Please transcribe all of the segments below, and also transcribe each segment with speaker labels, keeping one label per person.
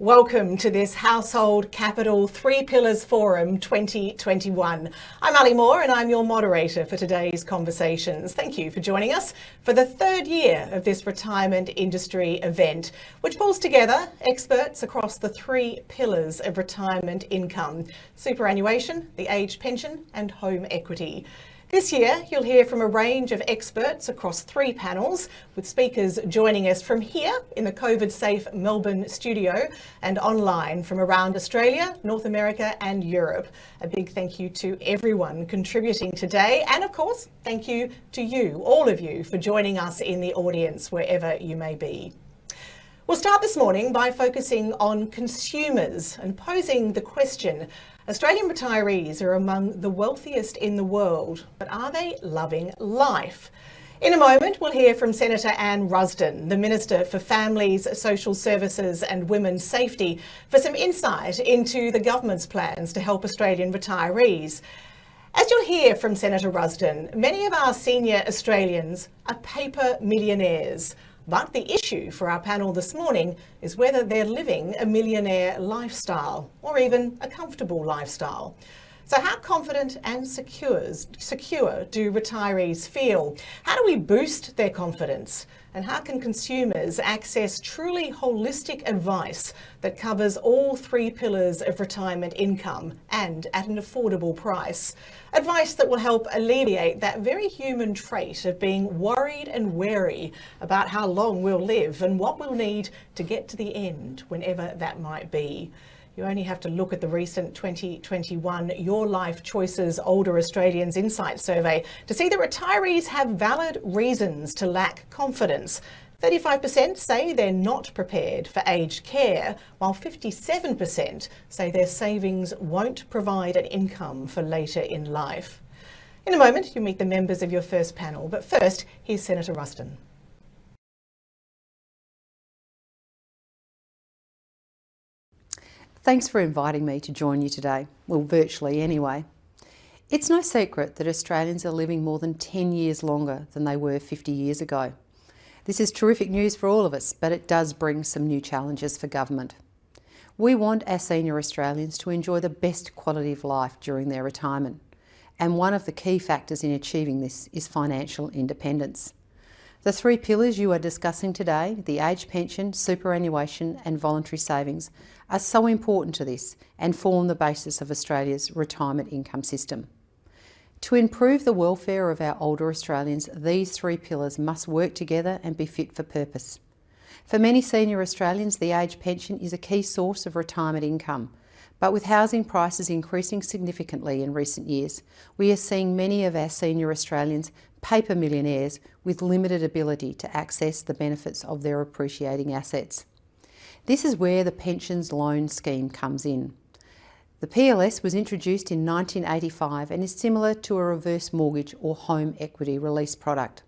Speaker 1: Welcome to this Household Capital 3 Pillars Forum 2021. I'm Ali Moore and I'm your moderator for today's conversations. Thank you for joining us for the third year of this retirement industry event, which pulls together experts across the 3 pillars of retirement income: superannuation, the age pension and home equity. This year, you'll hear from a range of experts across 3 panels, with speakers joining us from here in the COVID-safe Melbourne studio and online from around Australia, North America and Europe. A big thank you to everyone contributing today, and of course, thank you to you, all of you, for joining us in the audience wherever you may be. We'll start this morning by focusing on consumers and posing the question: Australian retirees are among the wealthiest in the world, but are they loving life? In a moment, we'll hear from Senator Ann Rusden, the Minister for Families, Social Services and Women's Safety, for some insight into the government's plans to help Australian retirees. As you'll hear from Senator Rusden, many of our senior Australians are paper millionaires. But the issue for our panel this morning is whether they're living a millionaire lifestyle or even a comfortable lifestyle. So how confident and secure do retirees feel? How do we boost their confidence? And how can consumers access truly holistic advice that covers all 3 pillars of retirement income and at an affordable price? Advice that will help alleviate that very human trait of being worried and wary about how long we'll live and what we'll need to get to the end, whenever that might be. You only have to look at the recent 2021 Your Life Choices Older Australians Insight Survey to see that retirees have valid reasons to lack confidence. 35% say they're not prepared for aged care, while 57% say their savings won't provide an income for later in life. In a moment, you'll meet the members of your first panel, but first, here's Senator Rusden.
Speaker 2: Thanks for inviting me to join you today, well, virtually anyway. It's no secret that Australians are living more than 10 years longer than they were 50 years ago. This is terrific news for all of us, but it does bring some new challenges for government. We want our senior Australians to enjoy the best quality of life during their retirement, and one of the key factors in achieving this is financial independence. The 3 pillars you are discussing today, the age pension, superannuation and voluntary savings, are so important to this and form the basis of Australia's retirement income system. To improve the welfare of our older Australians, these 3 pillars must work together and be fit for purpose. For many senior Australians, the age pension is a key source of retirement income, but with housing prices increasing significantly in recent years, we are seeing many of our senior Australians paper millionaires with limited ability to access the benefits of their appreciating assets. This is where the Pensions Loan Scheme comes in. The PLS was introduced in 1985 and is similar to a reverse mortgage or home equity release product.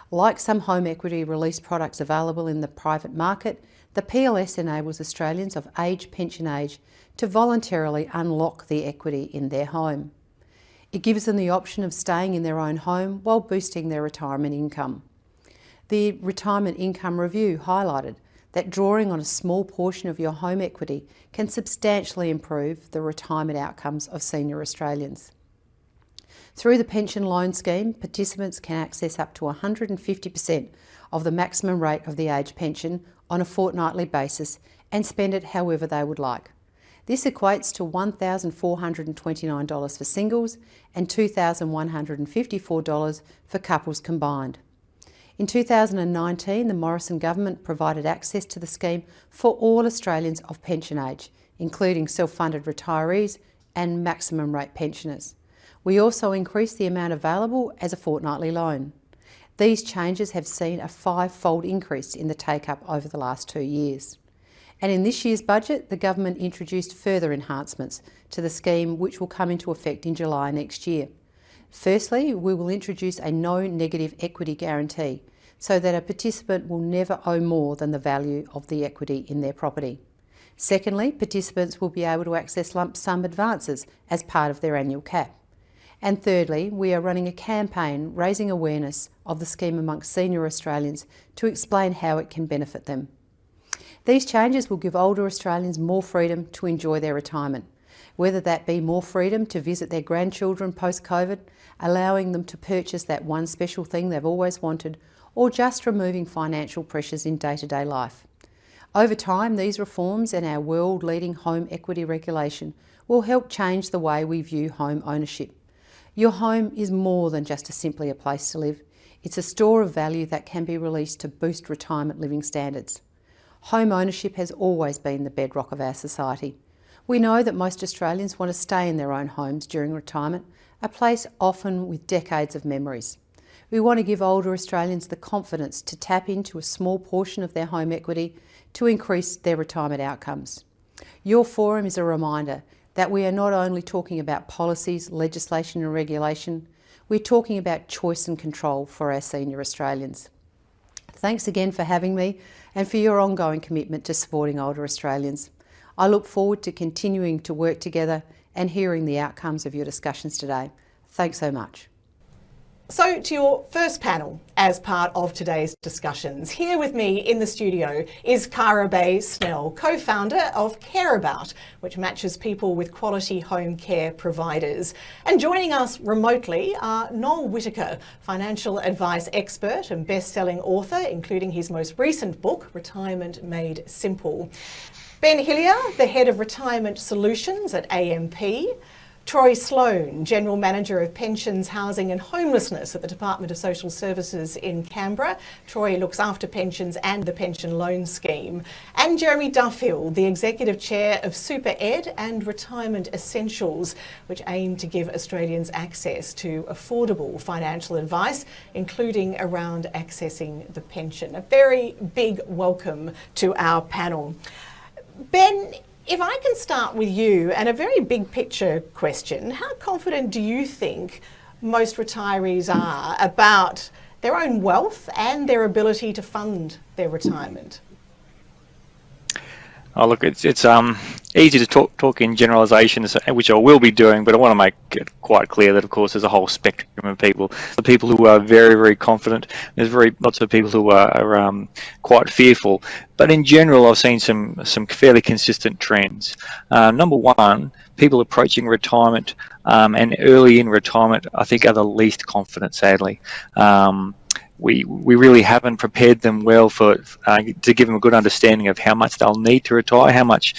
Speaker 2: Like some home equity release products available in the private market, the PLS enables Australians of age pension age to voluntarily unlock the equity in their home. It gives them the option of staying in their own home while boosting their retirement income. The Retirement Income Review highlighted that drawing on a small portion of your home equity can substantially improve the retirement outcomes of senior Australians. Through the pension loan scheme, participants can access up to 150% of the maximum rate of the age pension on a fortnightly basis and spend it however they would like. This equates to $1,429 for singles and $2,154 for couples combined. In 2019, the Morrison government provided access to the scheme for all Australians of pension age, including self-funded retirees and maximum rate pensioners. We also increased the amount available as a fortnightly loan. These changes have seen a 5-fold increase in the take-up over the last 2 years. And in this year's budget, the government introduced further enhancements to the scheme, which will come into effect in July next year. Firstly, we will introduce a no negative equity guarantee so that a participant will never owe more than the value of the equity in their property. Secondly, participants will be able to access lump sum advances as part of their annual cap. And thirdly, we are running a campaign raising awareness of the scheme amongst senior Australians to explain how it can benefit them. These changes will give older Australians more freedom to enjoy their retirement, whether that be more freedom to visit their grandchildren post-COVID, allowing them to purchase that one special thing they've always wanted, or just removing financial pressures in day-to-day life. Over time, these reforms and our world-leading home equity regulation will help change the way we view home ownership. Your home is more than just simply a place to live. It's a store of value that can be released to boost retirement living standards. Home ownership has always been the bedrock of our society. We know that most Australians want to stay in their own homes during retirement, a place often with decades of memories. We want to give older Australians the confidence to tap into a small portion of their home equity to increase their retirement outcomes. Your forum is a reminder that we are not only talking about policies, legislation and regulation, we're talking about choice and control for our senior Australians. Thanks again for having me and for your ongoing commitment to supporting older Australians. I look forward to continuing to work together and hearing the outcomes of your discussions today. Thanks so much.
Speaker 1: So to your first panel as part of today's discussions. Here with me in the studio is Cara Bay Snell, co-founder of Care About, which matches people with quality home care providers. And joining us remotely are Noel Whittaker, financial advice expert and best-selling author, including his most recent book, Retirement Made Simple. Ben Hillier, the head of retirement solutions at AMP. Troy Sloan, General Manager of Pensions, Housing and Homelessness at the Department of Social Services in Canberra. Troy looks after pensions and the pension loan scheme. And Jeremy Duffield, the Executive Chair of Super Ed and Retirement Essentials, which aim to give Australians access to affordable financial advice, including around accessing the pension. A very big welcome to our panel. Ben, if I can start with you, and a very big picture question, how confident do you think most retirees are about their own wealth and their ability to fund their retirement?
Speaker 3: Oh, look, it's easy to talk in generalisations, which I will be doing, but I want to make it quite clear that, of course, there's a whole spectrum of people. The people who are very, very confident. There's lots of people who are quite fearful. But in general, I've seen some fairly consistent trends. Number one, people approaching retirement and early in retirement, I think, are the least confident, sadly. We really haven't prepared them well to give them a good understanding of how much they'll need to retire, how much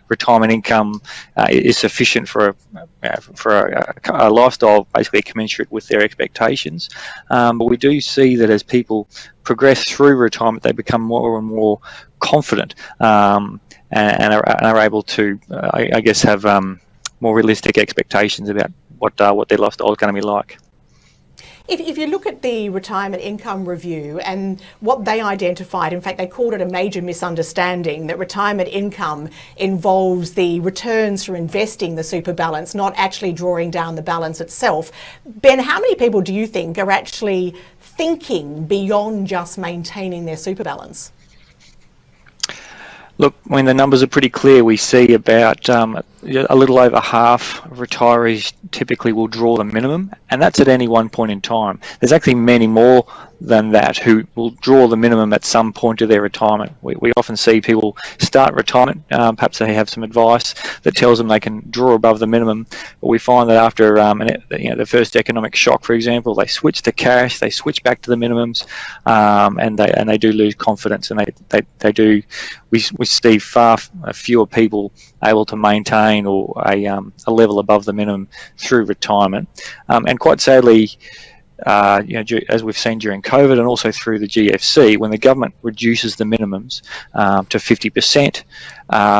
Speaker 3: retirement income is sufficient for a lifestyle basically commensurate with their expectations. But we do see that as people progress through retirement, they become more and more confident and are able to, I guess, have more realistic expectations about what their lifestyle is going to be like.
Speaker 1: If you look at the Retirement Income Review and what they identified, in fact, they called it a major misunderstanding, that retirement income involves the returns from investing the super balance, not actually drawing down the balance itself. Ben, how many people do you think are actually thinking beyond just maintaining their super balance?
Speaker 3: Look, when the numbers are pretty clear, we see about a little over half of retirees typically will draw the minimum, and that's at any one point in time. There's actually many more than that who will draw the minimum at some point of their retirement. We often see people start retirement, perhaps they have some advice that tells them they can draw above the minimum, but we find that after the first economic shock, for example, they switch to cash, they switch back to the minimums, and they do lose confidence, and they do. We see far fewer people able to maintain or a level above the minimum through retirement, and quite sadly, as we've seen during COVID and also through the GFC, when the government reduces the minimums to 50%,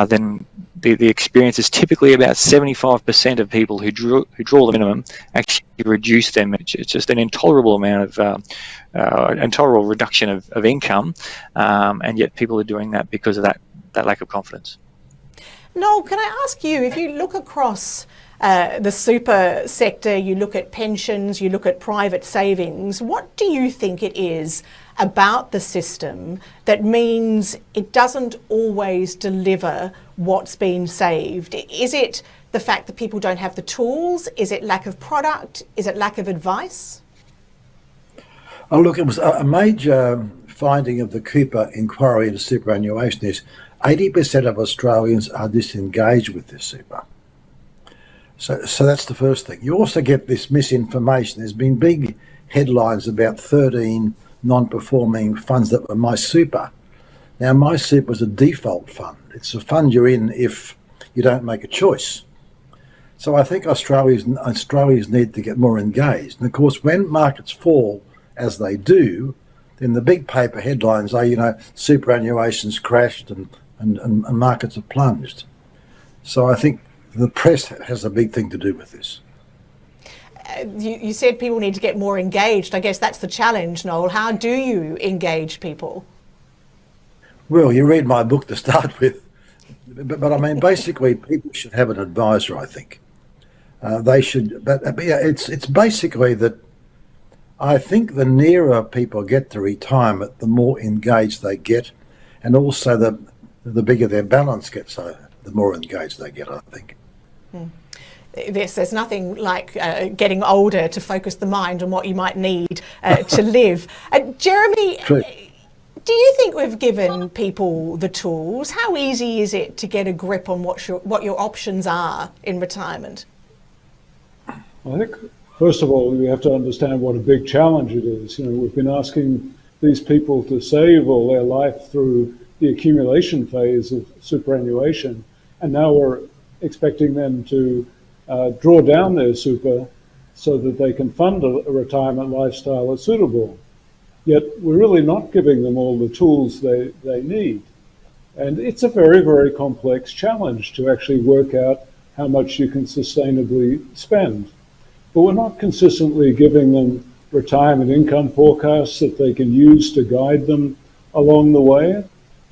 Speaker 3: then the experience is typically about 75% of people who draw the minimum actually reduce them. It's just an intolerable amount of intolerable reduction of income, and yet people are doing that because of that lack of confidence.
Speaker 1: Noel, can I ask you, if you look across the super sector, you look at pensions, you look at private savings, what do you think it is about the system that means it doesn't always deliver what's been saved? Is it the fact that people don't have the tools? Is it lack of product? Is it lack of advice?
Speaker 4: Oh, look, it was a major finding of the Cooper inquiry into superannuation is 80% of Australians are disengaged with this super. So that's the first thing. You also get this misinformation. There's been big headlines about 13 non-performing funds that were My Super. Now, My Super is a default fund. It's a fund you're in if you don't make a choice. So I think Australians need to get more engaged. And of course, when markets fall, as they do, then the big paper headlines are, superannuation's crashed and markets have plunged. So I think the press has a big thing to do with this.
Speaker 1: You said people need to get more engaged. I guess that's the challenge, Noel. How do you engage people?
Speaker 4: Well, you read my book to start with. But I mean, basically, people should have an advisor, I think. They should, but yeah, it's basically that I think the nearer people get to retirement, the more engaged they get, and also the bigger their balance gets, so the more engaged they get, I think.
Speaker 1: There's nothing like getting older to focus the mind on what you might need to live. Jeremy,
Speaker 4: True.
Speaker 1: do you think we've given people the tools? How easy is it to get a grip on what your options are in retirement?
Speaker 5: I think, first of all, we have to understand what a big challenge it is. We've been asking these people to save all their life through the accumulation phase of superannuation, and now we're expecting them to draw down their super so that they can fund a retirement lifestyle that's suitable. Yet we're really not giving them all the tools they need. And it's a very, very complex challenge to actually work out how much you can sustainably spend. But we're not consistently giving them retirement income forecasts that they can use to guide them along the way.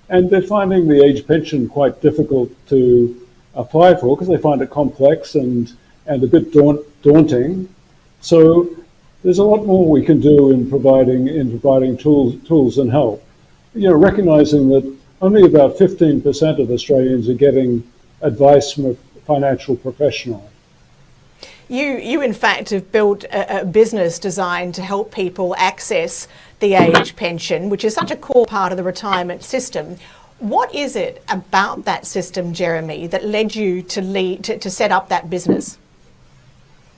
Speaker 5: And they're finding the age pension quite difficult to apply for because they find it complex and a bit daunting. So there's a lot more we can do in providing tools and help. Recognizing that only about 15% of Australians are getting advice from a financial professional.
Speaker 1: You in fact have built a business designed to help people access the age pension, which is such a core part of the retirement system. What is it about that system, Jeremy, that led you to set up that business?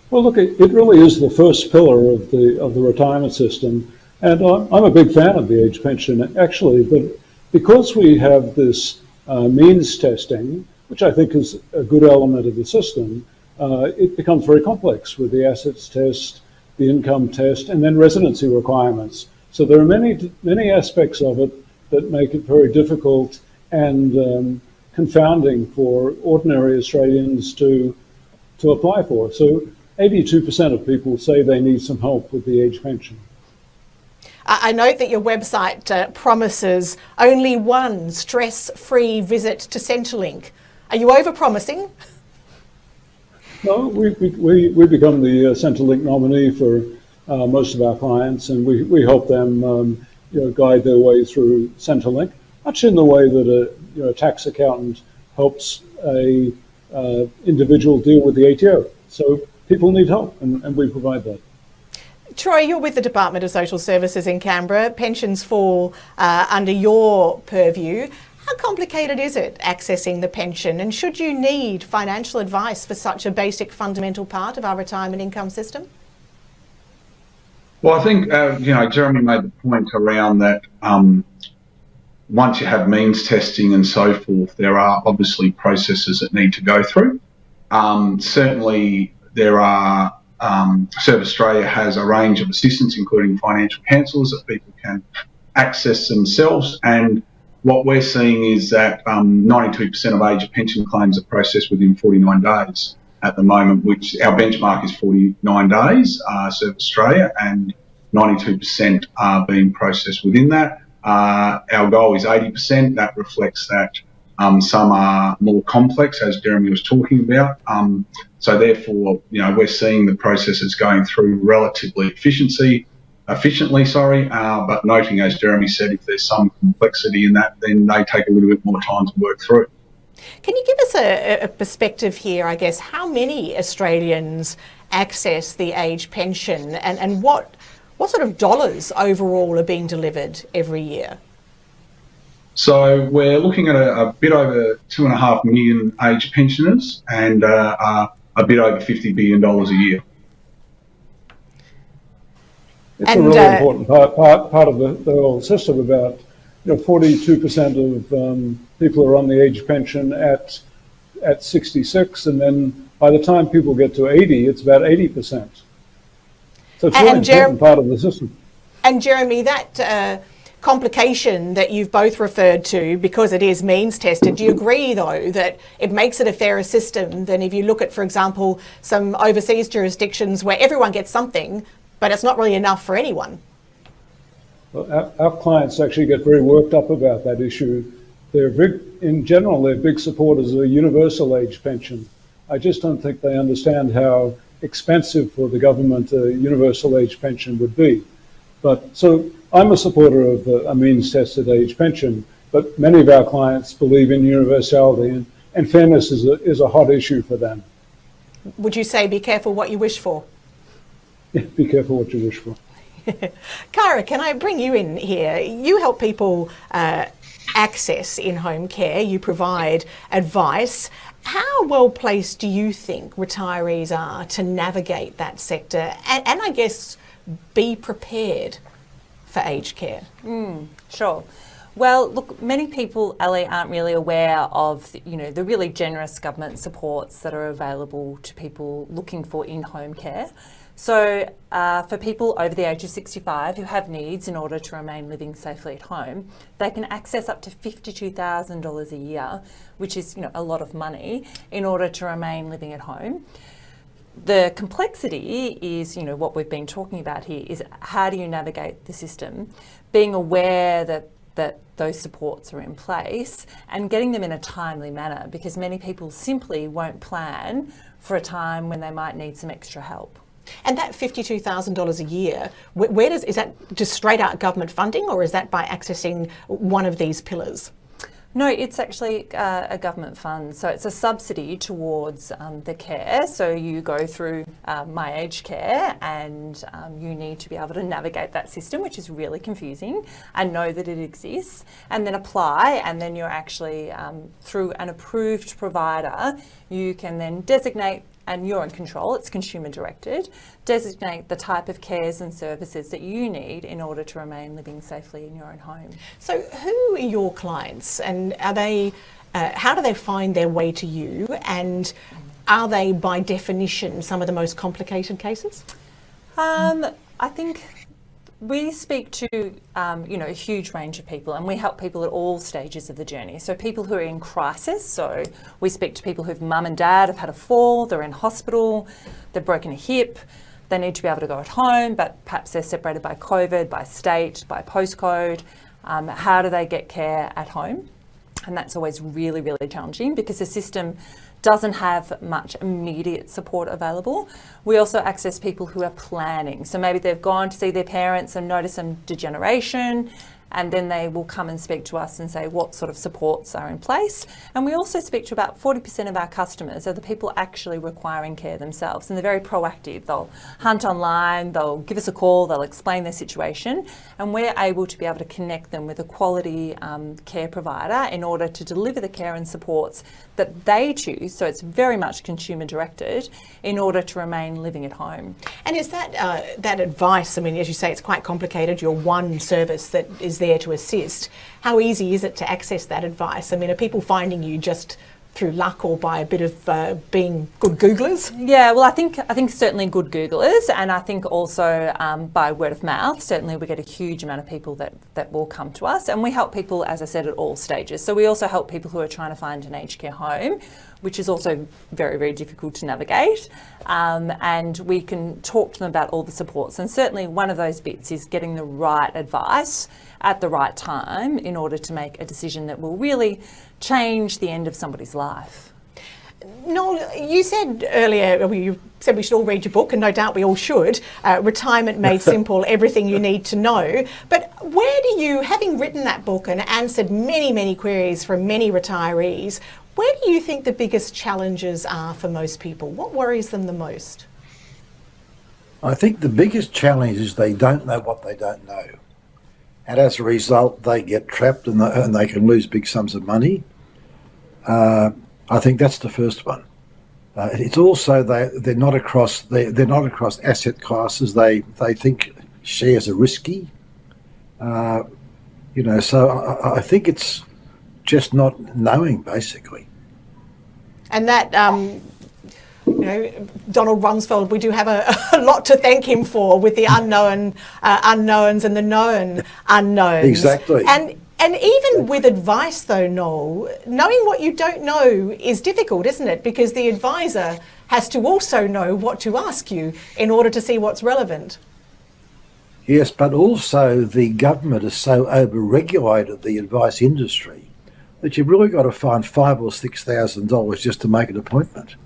Speaker 5: Well, look, it really is the first pillar of the retirement system, and I'm a big fan of the age pension actually. But because we have this means testing, which I think is a good element of the system, it becomes very complex with the assets test, the income test, and then residency requirements. So there are many aspects of it that make it very difficult and confounding for ordinary Australians to apply for. So 82% of people say they need some help with the age pension.
Speaker 1: I note that your website promises only one stress-free visit to Centrelink. Are you over-promising?
Speaker 5: No, we become the Centrelink nominee for most of our clients, and we help them guide their way through Centrelink, much in the way that a tax accountant helps a individual deal with the ATO. So people need help, and we provide that.
Speaker 1: Troy, you're with the Department of Social Services in Canberra. Pensions fall under your purview. How complicated is it accessing the pension, and should you need financial advice for such a basic fundamental part of our retirement income system?
Speaker 6: Well, I think, Jeremy made the point around that once you have means testing and so forth, there are obviously processes that need to go through. Certainly there are, Service Australia has a range of assistance, including financial counsellors that people can access themselves, and what we're seeing is that 92% of age pension claims are processed within 49 days at the moment, which our benchmark is 49 days, Service Australia, and 92% are being processed within that. Our goal is 80%. That reflects that some are more complex, as Jeremy was talking about. So therefore, we're seeing the processes going through relatively efficiently, but noting, as Jeremy said, if there's some complexity in that, then they take a little bit more time to work through.
Speaker 1: Can you give us a perspective here, I guess, how many Australians access the age pension, and what What sort of dollars overall are being delivered every year?
Speaker 6: So we're looking at a bit over 2.5 million aged pensioners and a bit over $50 billion a year.
Speaker 5: It's a really important part of the whole system. About 42% of people are on the age pension at 66, and then by the time people get to 80, it's about 80%. So it's a really important part of the system.
Speaker 1: And Jeremy, that complication that you've both referred to, because it is means tested, do you agree though that it makes it a fairer system than if you look at, for example, some overseas jurisdictions where everyone gets something, but it's not really enough for anyone?
Speaker 5: Well, our clients actually get very worked up about that issue. In general, they're big supporters of a universal age pension. I just don't think they understand how expensive for the government a universal age pension would be. But so I'm a supporter of a means-tested age pension, but many of our clients believe in universality, and fairness is a hot issue for them.
Speaker 1: Would you say be careful what you wish for?
Speaker 5: Yeah, be careful what you wish for.
Speaker 1: Cara, can I bring you in here? You help people access in-home care. You provide advice. How well placed do you think retirees are to navigate that sector and I guess be prepared for aged care?
Speaker 7: Sure. Well, look, many people, Ali, aren't really aware of, the really generous government supports that are available to people looking for in-home care. So for people over the age of 65 who have needs in order to remain living safely at home, they can access up to $52,000 a year, which is, a lot of money, in order to remain living at home. The complexity is, what we've been talking about here is how do you navigate the system, being aware that those supports are in place and getting them in a timely manner, because many people simply won't plan for a time when they might need some extra help.
Speaker 1: And that $52,000 a year, is that just straight out government funding, or is that by accessing one of these pillars?
Speaker 7: No, it's actually a government fund. So it's a subsidy towards the care. So you go through My Aged Care and you need to be able to navigate that system, which is really confusing, and know that it exists, and then apply, and then you're actually, through an approved provider, you can then designate, and you're in control, it's consumer directed, designate the type of cares and services that you need in order to remain living safely in your own home.
Speaker 1: So who are your clients, and are they, how do they find their way to you, and are they by definition some of the most complicated cases?
Speaker 7: I think we speak to a huge range of people, and we help people at all stages of the journey. So people who are in crisis, so we speak to people whose mum and dad have had a fall, they're in hospital, they've broken a hip, they need to be able to go at home, but perhaps they're separated by COVID, by state, by postcode. How do they get care at home? And that's always really, really challenging because the system doesn't have much immediate support available. We also access people who are planning. So maybe they've gone to see their parents and noticed some degeneration, and then they will come and speak to us and say what sort of supports are in place. And we also speak to about 40% of our customers are the people actually requiring care themselves, and they're very proactive. They'll hunt online, they'll give us a call, they'll explain their situation, and we're able to be able to connect them with a quality care provider in order to deliver the care and supports that they choose. So it's very much consumer directed in order to remain living at home.
Speaker 1: And is that that advice, I mean, as you say, it's quite complicated, you're one service that is there to assist. How easy is it to access that advice? I mean, are people finding you just through luck or by a bit of being good Googlers?
Speaker 7: Yeah, well, I think certainly good Googlers, and I think also by word of mouth. Certainly we get a huge amount of people that will come to us, and we help people, as I said, at all stages. So we also help people who are trying to find an aged care home, which is also very, very difficult to navigate. And we can talk to them about all the supports. And certainly one of those bits is getting the right advice at the right time in order to make a decision that will really change the end of somebody's life.
Speaker 1: Noel, you said earlier, you said we should all read your book, and no doubt we all should, Retirement Made Simple, Everything You Need to Know. But where do you, having written that book and answered many, many queries from many retirees, where do you think the biggest challenges are for most people? What worries them the most?
Speaker 4: I think the biggest challenge is they don't know what they don't know. And as a result, they get trapped and they can lose big sums of money. I think that's the first one. It's also they're not across asset classes. They think shares are risky. So I think it's just not knowing, basically.
Speaker 1: And that, Donald Rumsfeld, we do have a lot to thank him for with the unknown unknowns and the known unknowns.
Speaker 4: Exactly.
Speaker 1: And even with advice, though, Noel, knowing what you don't know is difficult, isn't it? Because the advisor has to also know what to ask you in order to see what's relevant.
Speaker 4: Yes, but also the government has so over-regulated the advice industry that you've really got to find $5,000 or $6,000 just to make an appointment.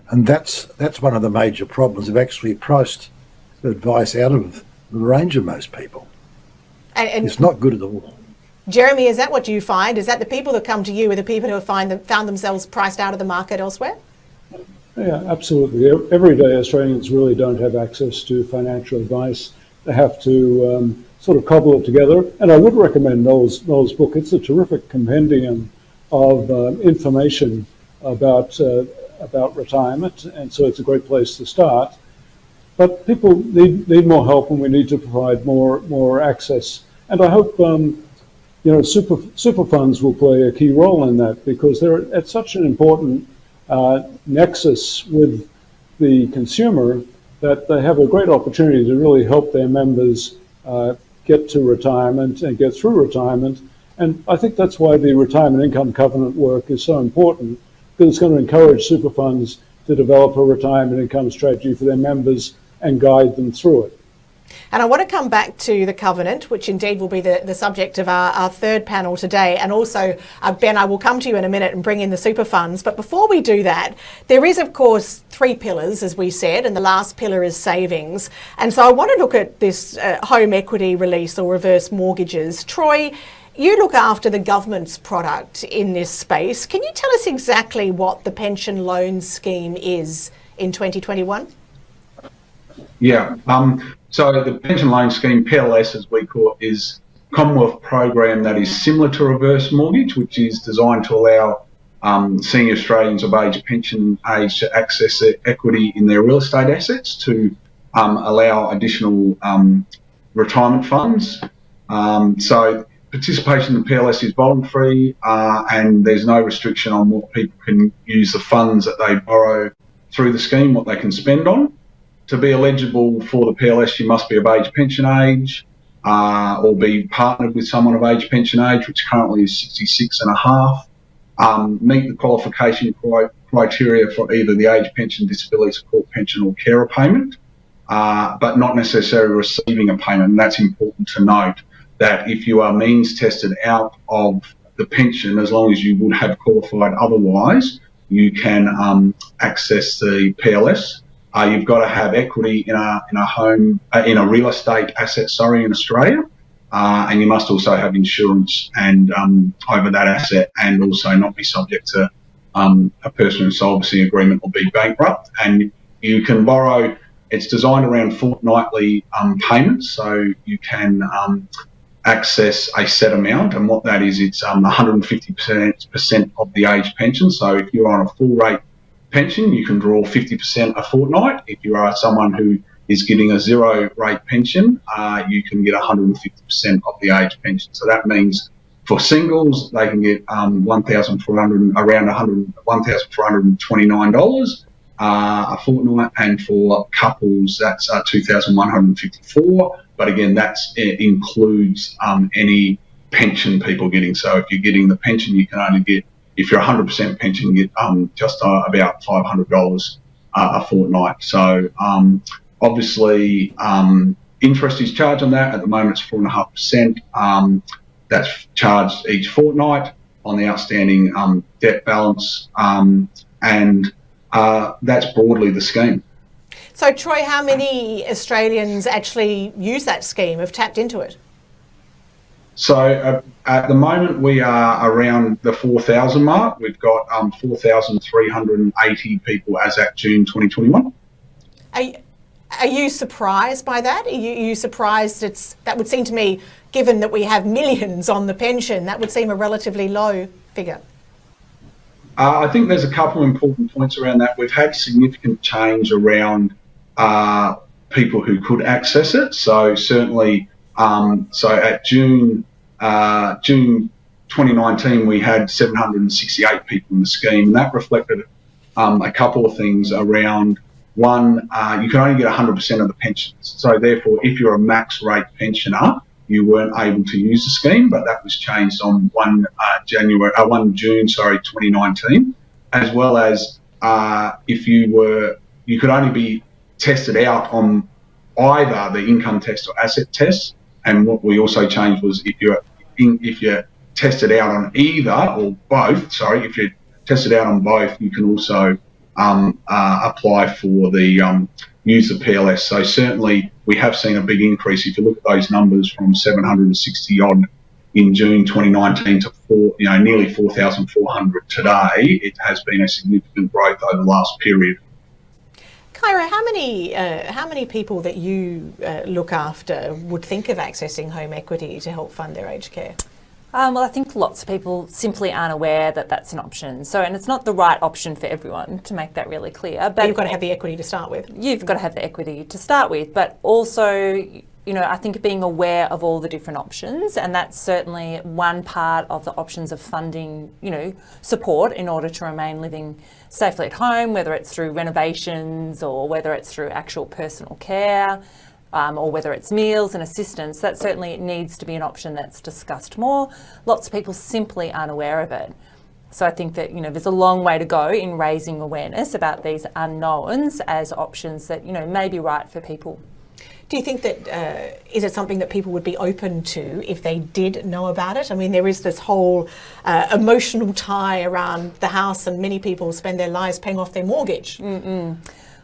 Speaker 4: And that's one of the major problems. They've actually priced advice out of the range of most people. And it's not good at all.
Speaker 1: Jeremy, is that what you find? Is that the people that come to you are the people who have found themselves priced out of the market elsewhere?
Speaker 5: Yeah, absolutely. Everyday Australians really don't have access to financial advice. They have to sort of cobble it together. And I would recommend Noel's book. It's a terrific compendium of information about retirement, and so it's a great place to start. But people need more help, and we need to provide more access. And I hope super funds will play a key role in that, because they're at such an important nexus with the consumer that they have a great opportunity to really help their members get to retirement and get through retirement. And I think that's why the retirement income covenant work is so important, because it's going to encourage super funds to develop a retirement income strategy for their members and guide them through it.
Speaker 1: And I want to come back to the covenant, which indeed will be the subject of our third panel today. And also, Ben, I will come to you in a minute and bring in the super funds. But before we do that, there is, of course, 3 pillars, as we said, and the last pillar is savings. And so I want to look at this home equity release or reverse mortgages. Troy, you look after the government's product in this space. Can you tell us exactly what the pension loan scheme is in 2021?
Speaker 6: Yeah. So the pension loan scheme, PLS as we call it, is a Commonwealth program that is similar to reverse mortgage, which is designed to allow senior Australians of pension age to access their equity in their real estate assets to allow additional retirement funds. So participation in the PLS is voluntary, and there's no restriction on what people can use the funds that they borrow through the scheme, what they can spend on. To be eligible for the PLS, you must be of age pension age or be partnered with someone of age pension age, which currently is 66 and a half. Meet the qualification criteria for either the age pension, disability support pension or carer payment, but not necessarily receiving a payment. And that's important to note, that if you are means tested out of the pension, as long as you would have qualified otherwise, you can access the PLS. You've got to have equity in a home, in a real estate asset, in Australia, and you must also have insurance and over that asset, and also not be subject to a personal insolvency agreement or be bankrupt. And you can borrow. It's designed around fortnightly payments, so you can access a set amount, and what that is, it's 150% of the age pension. So if you're on a full rate pension, you can draw 50% a fortnight. If you are someone who is getting a 0 rate pension, you can get 150% of the age pension. So that means for singles, they can get $1,429 a fortnight, and for couples, that's $2,154. But again, that includes any pension people getting. So if you're getting the pension, you can only get, if you're 100% pension, you get just about $500 a fortnight. So obviously, interest is charged on that. At the moment, it's 4.5%. That's charged each fortnight on the outstanding debt balance, and that's broadly the scheme.
Speaker 1: So, Troy, how many Australians actually use that scheme, have tapped into it?
Speaker 6: So at the moment, we are around the 4,000 mark. We've got 4,380 people as at June 2021.
Speaker 1: Are you surprised by that? Are you surprised that would seem to me, given that we have millions on the pension, that would seem a relatively low figure?
Speaker 6: I think there's a couple of important points around that. We've had significant change around people who could access it. So certainly, so at June 2019, we had 768 people in the scheme, and that reflected a couple of things around. One, you can only get 100% of the pensions. So therefore, if you're a max rate pensioner, you weren't able to use the scheme, but that was changed on 1 June 2019, as well as if you could only be tested out on either the income test or asset test. And what we also changed was if you're tested out on either or both, if you're tested out on both, you can also apply for the use the PLS. So certainly we have seen a big increase. If you look at those numbers from 760 odd in June 2019 to nearly 4,400 today, it has been a significant growth over the last period.
Speaker 1: Kyra, how many people that you look after would think of accessing home equity to help fund their aged care?
Speaker 7: Well, I think lots of people simply aren't aware that that's an option. So, and it's not the right option for everyone, to make that really clear. But
Speaker 1: you've got to have the equity to start with.
Speaker 7: You've got to have the equity to start with, but also, I think being aware of all the different options, and that's certainly one part of the options of funding, support in order to remain living safely at home, whether it's through renovations or whether it's through actual personal care. Or whether it's meals and assistance, that certainly needs to be an option that's discussed more. Lots of people simply aren't aware of it. So I think that, there's a long way to go in raising awareness about these unknowns as options that, may be right for people.
Speaker 1: Do you think that, is it something that people would be open to if they did know about it? I mean, there is this whole emotional tie around the house, and many people spend their lives paying off their mortgage.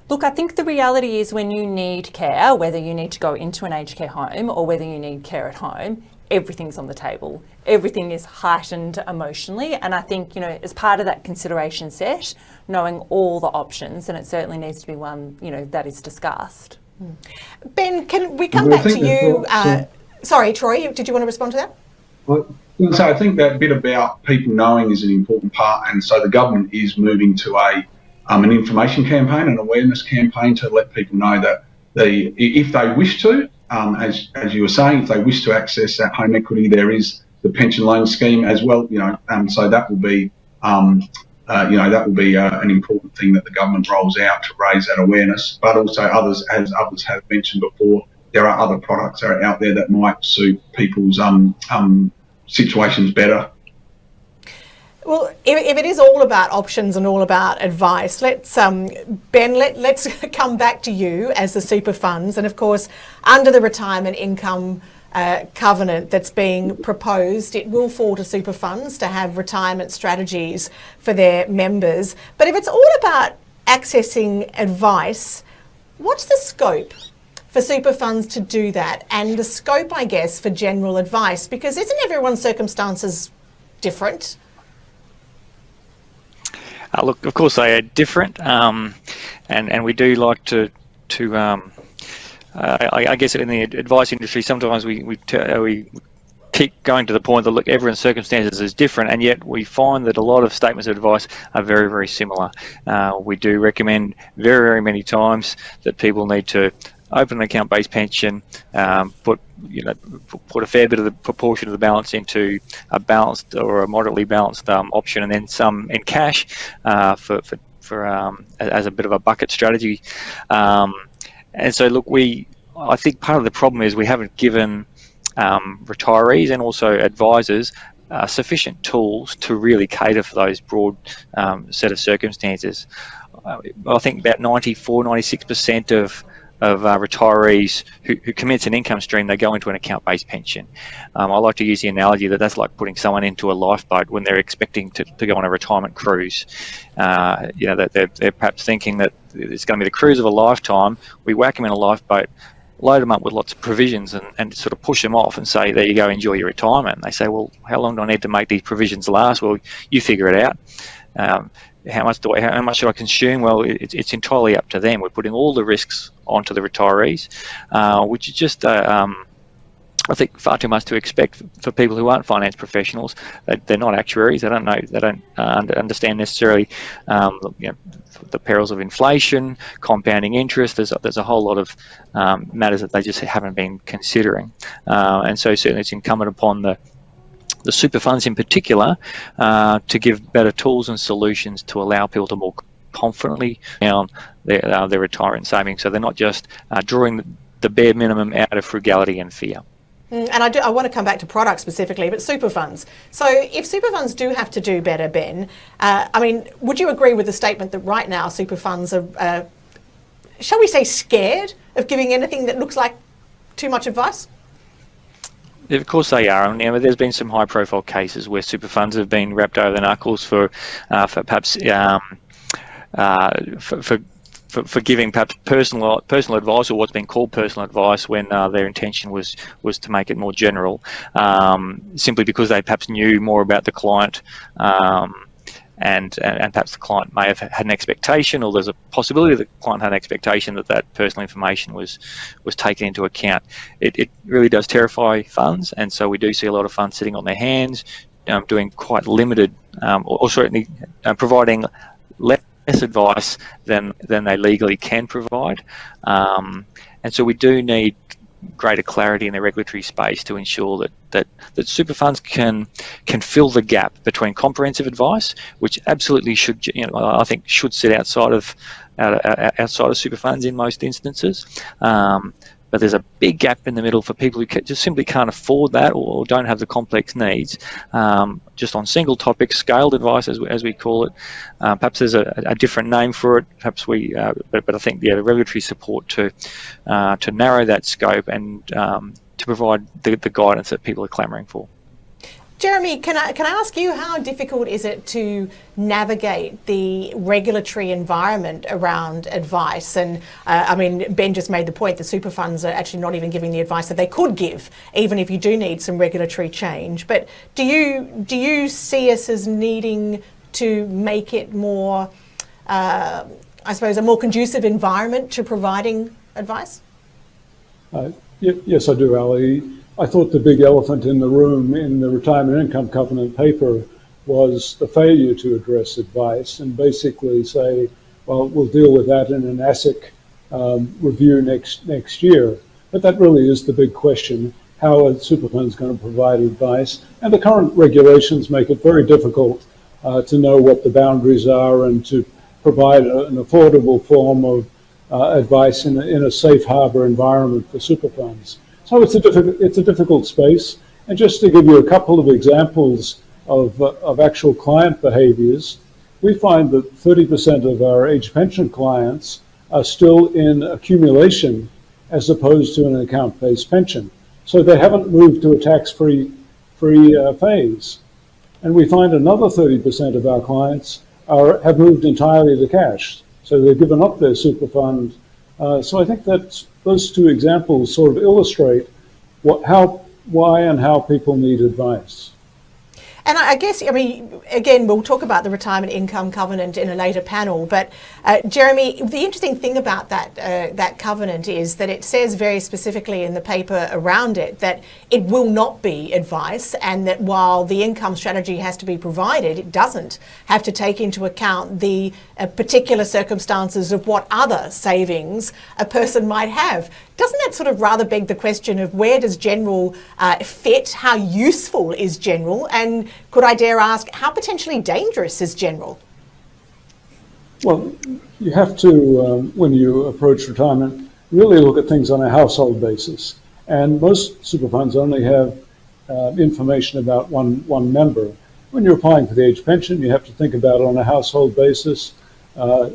Speaker 7: Look, I think the reality is when you need care, whether you need to go into an aged care home or whether you need care at home, everything's on the table. Everything is heightened emotionally. And I think, as part of that consideration set, knowing all the options, and it certainly needs to be one, that is discussed.
Speaker 1: Ben, can we come back to you? Sorry, Troy, did you want to respond to that?
Speaker 6: So I think that bit about people knowing is an important part. And so the government is moving to an information campaign, an awareness campaign to let people know that if they wish to, as you were saying, if they wish to access that home equity, there is the pension loan scheme as well. So that will be, an important thing that the government rolls out to raise that awareness. But also others, as others have mentioned before, there are other products that are out there that might suit people's situations better.
Speaker 1: Well, if it is all about options and all about advice, let's Ben, let's come back to you as the super funds, and of course, under the retirement income covenant that's being proposed, it will fall to super funds to have retirement strategies for their members. But if it's all about accessing advice, what's the scope for super funds to do that, and the scope, I guess, for general advice? Because isn't everyone's circumstances different?
Speaker 3: Look, of course they are different, and we do like to I guess in the advice industry sometimes we keep going to the point that, look, everyone's circumstances is different, and yet we find that a lot of statements of advice are very, very similar. We do recommend very, very many times that people need to open an account-based pension, put a fair bit of the proportion of the balance into a balanced or a moderately balanced option, and then some in cash for as a bit of a bucket strategy. And so, look, I think part of the problem is we haven't given retirees and also advisors sufficient tools to really cater for those broad set of circumstances. I think about 96% of retirees who commence an income stream, they go into an account-based pension. I like to use the analogy that that's like putting someone into a lifeboat when they're expecting to go on a retirement cruise. That they're perhaps thinking that it's going to be the cruise of a lifetime. We whack them in a lifeboat, load them up with lots of provisions, and sort of push them off and say, there you go, enjoy your retirement. And they say, well, how long do I need to make these provisions last? Well, you figure it out. how much should I consume? Well, it's entirely up to them. We're putting all the risks onto the retirees, which is just I think far too much to expect for people who aren't finance professionals. They're not actuaries. They don't know. They don't understand necessarily the perils of inflation, compounding interest. There's a whole lot of matters that they just haven't been considering, and so certainly it's incumbent upon the super funds in particular to give better tools and solutions to allow people to more confidently down their retirement savings, so they're not just drawing the bare minimum out of frugality and fear.
Speaker 1: And I want to come back to products specifically, but super funds. So if super funds do have to do better, Ben, would you agree with the statement that right now super funds are, shall we say, scared of giving anything that looks like too much advice?
Speaker 3: Yeah, of course they are. There's been some high-profile cases where super funds have been wrapped over the knuckles for perhaps for giving perhaps personal advice, or what's been called personal advice, when their intention was to make it more general, simply because they perhaps knew more about the client, and perhaps the client may have had an expectation, or there's a possibility that the client had an expectation that personal information was taken into account. It really does terrify funds, and so we do see a lot of funds sitting on their hands, doing quite limited, or certainly providing less advice than they legally can provide, and so we do need greater clarity in the regulatory space to ensure that super funds can fill the gap between comprehensive advice, which absolutely should, I think, should sit outside of super funds in most instances. But there's a big gap in the middle for people who just simply can't afford that, or don't have the complex needs, just on single topics, scaled advice as we call it. Perhaps there's a different name for it. Perhaps but I think the regulatory support to narrow that scope and to provide the guidance that people are clamouring for.
Speaker 1: Jeremy, can I ask you, how difficult is it to navigate the regulatory environment around advice? And Ben just made the point that super funds are actually not even giving the advice that they could give, even if you do need some regulatory change. But do you see us as needing to make it more, a more conducive environment to providing advice?
Speaker 5: Yes, I do, Ali. I thought the big elephant in the room in the retirement income covenant paper was the failure to address advice and basically say, well, we'll deal with that in an ASIC review next year. But that really is the big question. How are super funds going to provide advice? And the current regulations make it very difficult to know what the boundaries are and to provide an affordable form of advice in a safe harbor environment for super funds. So it's a difficult space. And just to give you a couple of examples of actual client behaviors, we find that 30% of our age pension clients are still in accumulation as opposed to an account-based pension. So they haven't moved to a tax-free phase. And we find another 30% of our clients have moved entirely to cash. So they've given up their super fund. So I think that those two examples sort of illustrate why and how people need advice.
Speaker 1: And I guess, again, we'll talk about the retirement income covenant in a later panel, but Jeremy, the interesting thing about that covenant is that it says very specifically in the paper around it that it will not be advice, and that while the income strategy has to be provided, it doesn't have to take into account the particular circumstances of what other savings a person might have. Doesn't that sort of rather beg the question of where does general fit? How useful is general? And could I dare ask, how potentially dangerous is general?
Speaker 5: Well, you have to, when you approach retirement, really look at things on a household basis. And most super funds only have information about one member. When you're applying for the age pension, you have to think about it on a household basis.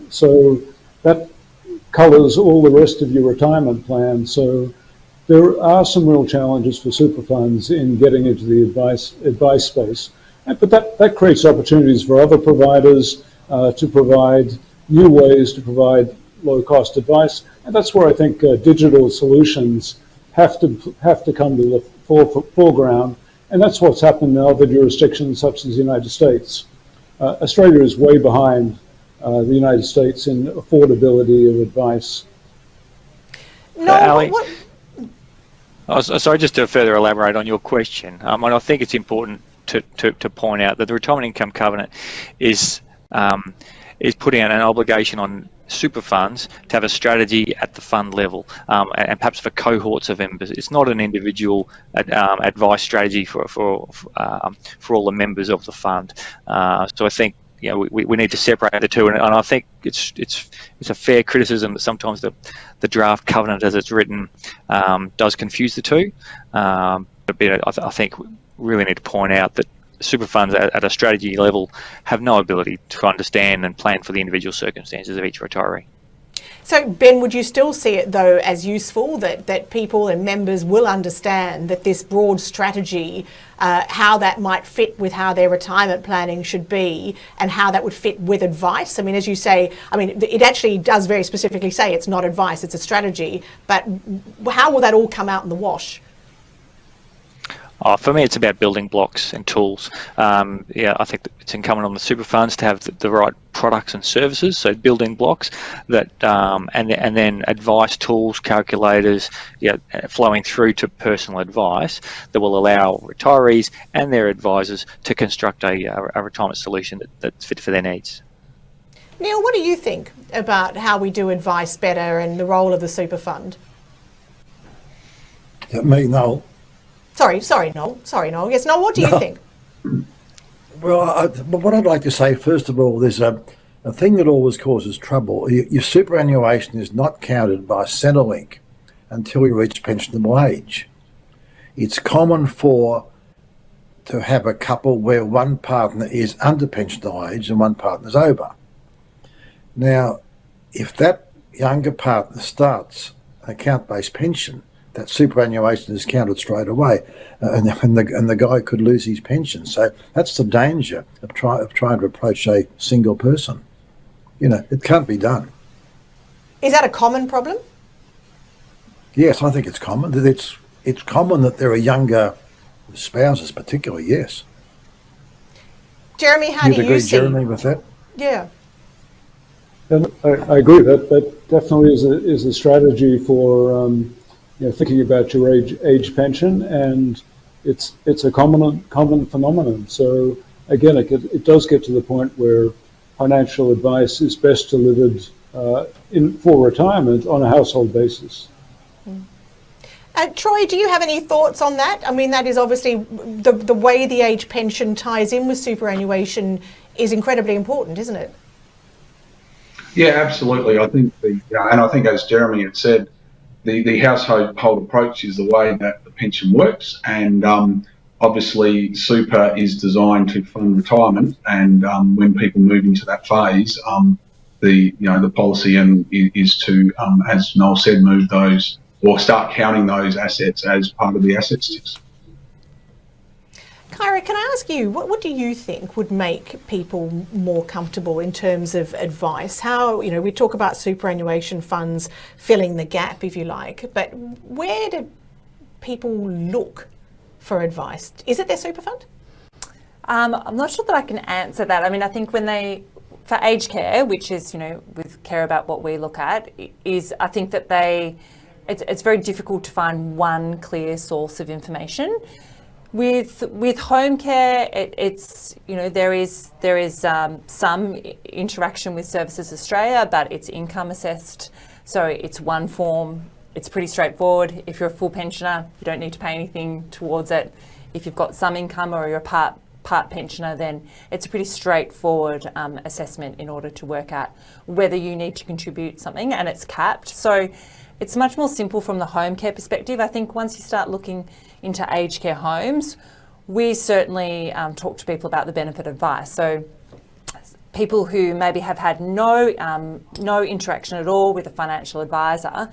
Speaker 5: So that covers all the rest of your retirement plan. So there are some real challenges for super funds in getting into the advice space. But that creates opportunities for other providers to provide new ways to provide low-cost advice. And that's where I think digital solutions have to come to the foreground. And that's what's happened in other jurisdictions such as the United States. Australia is way behind the United States in affordability of advice.
Speaker 1: No,
Speaker 3: Ali,
Speaker 1: what?
Speaker 3: sorry, just to further elaborate on your question, and I think it's important to point out that the Retirement Income Covenant is putting out an obligation on super funds to have a strategy at the fund level, and perhaps for cohorts of members. It's not an individual advice strategy for all the members of the fund. So I think we need to separate the two, and I think it's a fair criticism that sometimes the draft covenant as it's written does confuse the two. But I think we really need to point out that super funds at a strategy level have no ability to understand and plan for the individual circumstances of each retiree.
Speaker 1: So, Ben, would you still see it, though, as useful that people and members will understand that this broad strategy, how that might fit with how their retirement planning should be and how that would fit with advice? I mean, as you say, it actually does very specifically say it's not advice, it's a strategy. But how will that all come out in the wash?
Speaker 3: For me, it's about building blocks and tools. I think that it's incumbent on the super funds to have the right products and services, so building blocks that, and then advice tools, calculators, flowing through to personal advice that will allow retirees and their advisors to construct a retirement solution that's fit for their needs.
Speaker 1: Neil, what do you think about how we do advice better and the role of the super fund?
Speaker 4: Me, Noel.
Speaker 1: Sorry, Noel. Yes, Noel, what do you think?
Speaker 4: Well, what I'd like to say, first of all, there's a thing that always causes trouble. Your superannuation is not counted by Centrelink until you reach pensionable age. It's common to have a couple where one partner is under pensionable age and one partner is over. Now, if that younger partner starts an account-based pension, that superannuation is counted straight away, and the guy could lose his pension. So that's the danger of trying to approach a single person. It can't be done.
Speaker 1: Is that a common problem?
Speaker 4: Yes, I think it's common. It's common that there are younger spouses, particularly. Yes.
Speaker 1: Jeremy, how do you
Speaker 4: agree,
Speaker 1: see?
Speaker 4: Jeremy, with that?
Speaker 1: Yeah.
Speaker 5: And I agree that definitely is a strategy for thinking about your age pension, and it's a common phenomenon. So again, it does get to the point where financial advice is best delivered for retirement on a household basis.
Speaker 1: Troy, do you have any thoughts on that? I mean, that is obviously the way the age pension ties in with superannuation is incredibly important, isn't it?
Speaker 6: Yeah, absolutely. I think and I think as Jeremy had said, the household approach is the way that the pension works, and obviously super is designed to fund retirement. And when people move into that phase, the policy is to, as Noel said, move those or start counting those assets as part of the assets list.
Speaker 1: Kyra, can I ask you, what do you think would make people more comfortable in terms of advice? How, we talk about superannuation funds filling the gap, if you like, but where do people look for advice? Is it their super fund?
Speaker 7: I'm not sure that I can answer that. I mean, I think for aged care, which is, with Care About what we look at, is I think that it's very difficult to find one clear source of information. With home care, it's there is some interaction with Services Australia, but it's income assessed, so it's one form. It's pretty straightforward. If you're a full pensioner, you don't need to pay anything towards it. If you've got some income or you're a part pensioner, then it's a pretty straightforward assessment in order to work out whether you need to contribute something, and it's capped. So it's much more simple from the home care perspective. I think once you start looking into aged care homes, we certainly talk to people about the benefit advice. So people who maybe have had no interaction at all with a financial advisor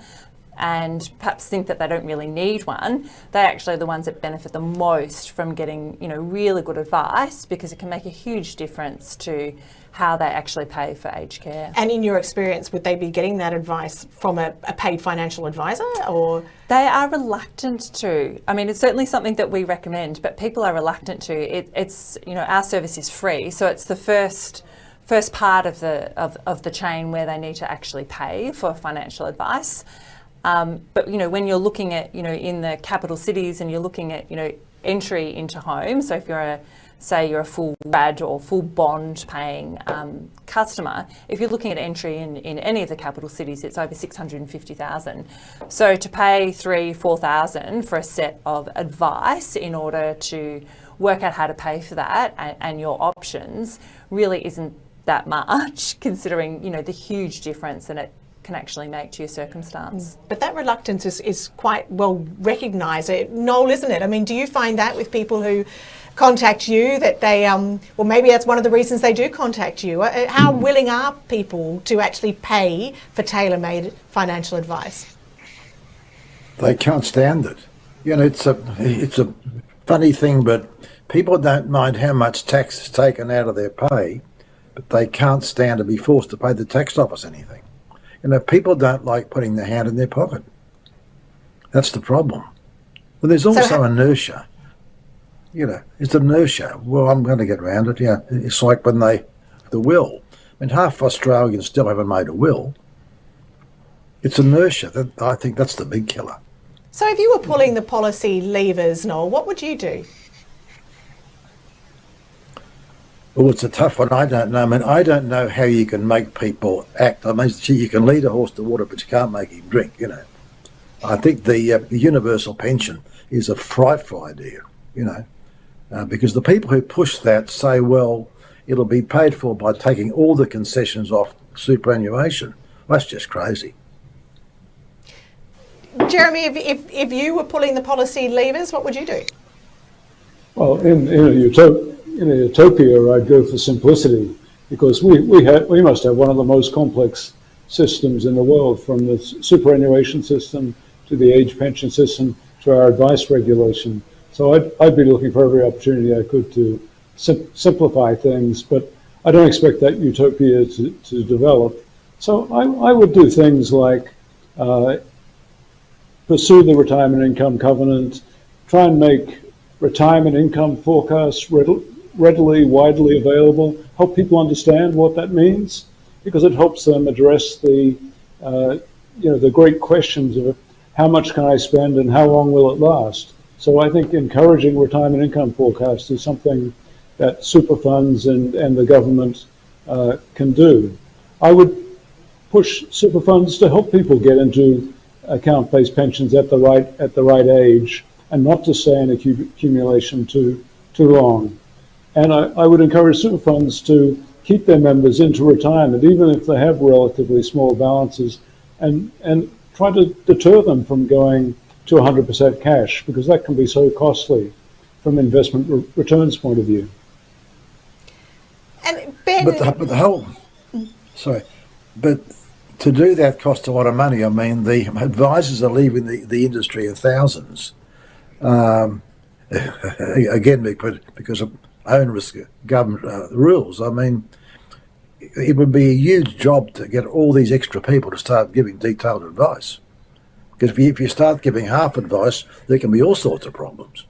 Speaker 7: and perhaps think that they don't really need one, they're actually the ones that benefit the most from getting really good advice, because it can make a huge difference to how they actually pay for aged care.
Speaker 1: And in your experience, would they be getting that advice from a paid financial advisor, or?
Speaker 7: They are reluctant to. I mean, it's certainly something that we recommend, but people are reluctant to. It's our service is free, so it's the first first part of the chain where they need to actually pay for financial advice. But when you're looking at in the capital cities and you're looking at entry into homes, so if you're a full RAD or full bond paying customer, if you're looking at entry in any of the capital cities, it's over 650,000. So to pay 3,000-4,000 for a set of advice in order to work out how to pay for that and your options really isn't that much, considering the huge difference that it can actually make to your circumstance.
Speaker 1: But that reluctance is quite well recognised, Noel, isn't it? I mean, do you find that with people who contact you, that they, well, maybe that's one of the reasons they do contact you? How willing are people to actually pay for tailor-made financial advice?
Speaker 4: They can't stand it. It's a funny thing, but people don't mind how much tax is taken out of their pay, but they can't stand to be forced to pay the tax office anything. People don't like putting their hand in their pocket. That's the problem. But there's also inertia. It's inertia. Well, I'm going to get around it. Yeah, it's like when the will. I mean, half Australians still haven't made a will. It's inertia. I think that's the big killer.
Speaker 1: So if you were pulling the policy levers, Noel, what would you do?
Speaker 4: Well, it's a tough one. I don't know. I mean, I don't know how you can make people act. I mean, you can lead a horse to water, but you can't make him drink, I think the universal pension is a frightful idea, because the people who push that say, well, it'll be paid for by taking all the concessions off superannuation. That's just crazy.
Speaker 1: Jeremy, if you were pulling the policy levers, what would you do?
Speaker 5: Well, in a utopia, I'd go for simplicity, because we must have one of the most complex systems in the world, from the superannuation system to the age pension system to our advice regulation. So I'd be looking for every opportunity I could to simplify things, but I don't expect that utopia to develop. So I would do things like pursue the retirement income covenant, try and make retirement income forecasts readily, widely available, help people understand what that means, because it helps them address the great questions of how much can I spend and how long will it last. So I think encouraging retirement income forecasts is something that super funds and the government can do. I would push super funds to help people get into account-based pensions at the right age, and not to stay in accumulation too long. And I would encourage super funds to keep their members into retirement, even if they have relatively small balances, and try to deter them from going to 100% cash, because that can be so costly from investment returns point of view.
Speaker 1: And Ben,
Speaker 4: but to do that costs a lot of money. I mean, the advisors are leaving the industry of thousands. Again, because of onerous government rules. I mean, it would be a huge job to get all these extra people to start giving detailed advice. Because if you start giving half advice, there can be all sorts of problems.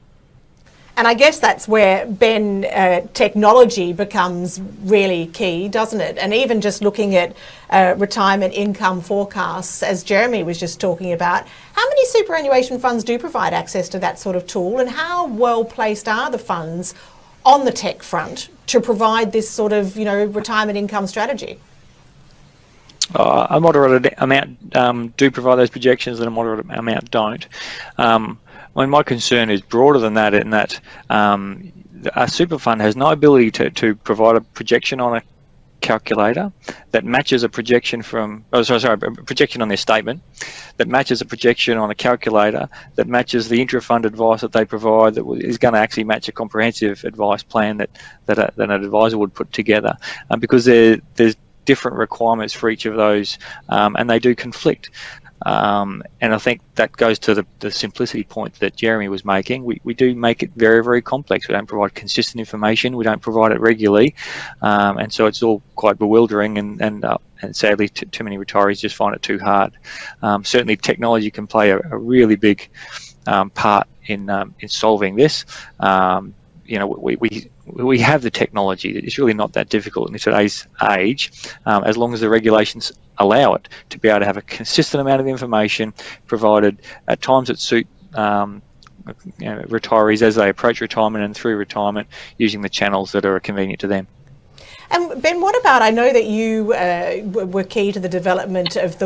Speaker 1: and I guess that's where, Ben, technology becomes really key, doesn't it? And even just looking at retirement income forecasts, as Jeremy was just talking about, how many superannuation funds do provide access to that sort of tool, and how well placed are the funds on the tech front to provide this sort of, retirement income strategy?
Speaker 3: A moderate amount do provide those projections, and a moderate amount don't. My concern is broader than that, in that a super fund has no ability to provide a projection on a calculator that matches a projection from, a projection on their statement that matches a projection on a calculator that matches the intra-fund advice that they provide, that is going to actually match a comprehensive advice plan that an advisor would put together, because there's different requirements for each of those, and they do conflict. And I think that goes to the simplicity point that Jeremy was making. We do make it very, very complex. We don't provide consistent information. We don't provide it regularly. And so it's all quite bewildering, and sadly too many retirees just find it too hard. Certainly technology can play a really big part in solving this. We we have the technology. It's really not that difficult in today's age, as long as the regulations allow it, to be able to have a consistent amount of information provided at times that suit retirees as they approach retirement and through retirement, using the channels that are convenient to them.
Speaker 1: And Ben, what about, I know that you were key to the development of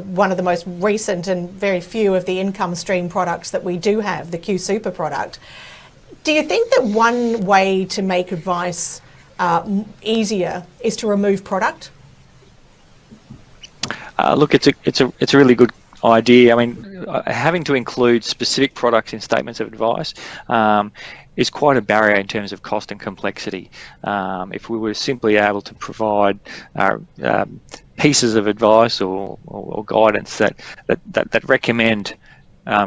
Speaker 1: one of the most recent and very few of the income stream products that we do have, the Q Super product. Do you think that one way to make advice easier is to remove product?
Speaker 3: Look, it's a really good idea. I mean, having to include specific products in statements of advice is quite a barrier in terms of cost and complexity. If we were simply able to provide pieces of advice or guidance that recommend